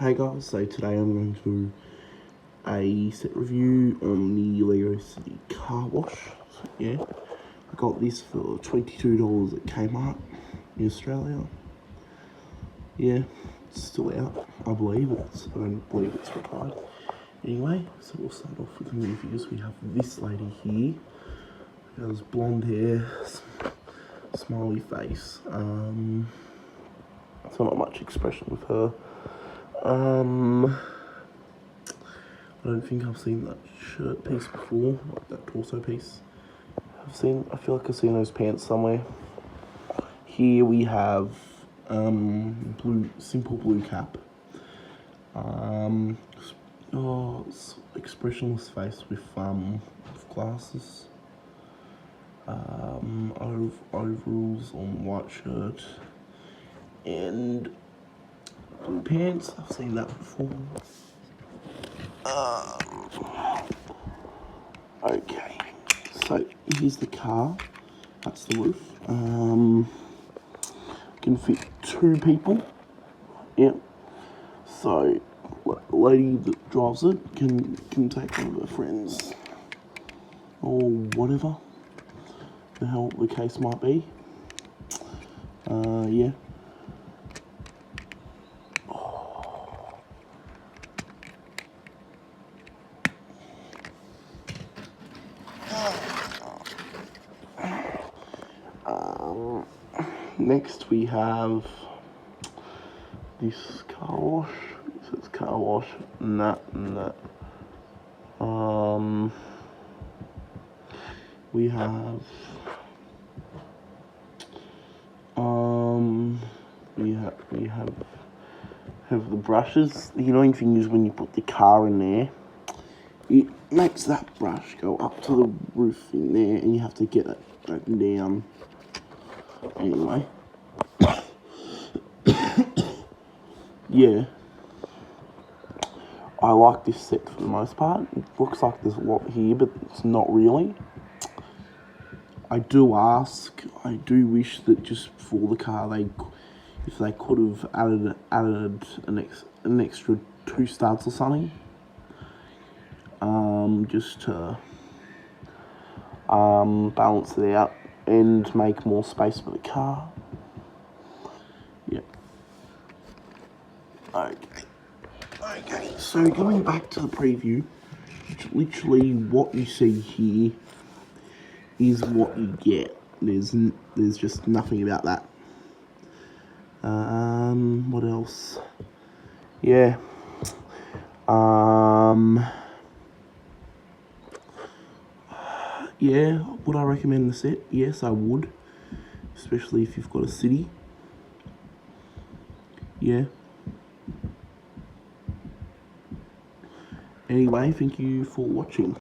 Hey guys, so today I'm going to do a set review on the Lego City car wash. So yeah, I got this for $22 at Kmart in Australia. Yeah, it's still out, I believe. I don't believe it's replied. Anyway, so we'll start off with the reviews. We have this lady here. She has blonde hair, smiley face. So not much expression with her. I don't think I've seen that shirt piece before, like that torso piece. I feel like I've seen those pants somewhere. Here we have simple blue cap. Expressionless face with glasses. Overalls on white shirt and blue pants. I've seen that before. Okay, so here's the car. That's the roof. Can fit 2 people. Yep. So, the lady that drives it can take one of her friends or whatever the hell the case might be. Yeah. Next we have this car wash. It says car wash, nah. We have the brushes. The annoying thing is when you put the car in there, it makes that brush go up to the roof in there, and you have to get it down. Anyway, yeah, I like this set for the most part. It looks like there's a lot here, but it's not really. I do wish that just for the car, if they could have added an extra 2 studs or something, just to balance it out and make more space for the car. Yeah. Okay. So going back to the preview, literally what you see here is what you get. There's just nothing about that. What else? Yeah. Yeah, would I recommend the set? Yes, I would. Especially if you've got a city. Yeah. Anyway, thank you for watching.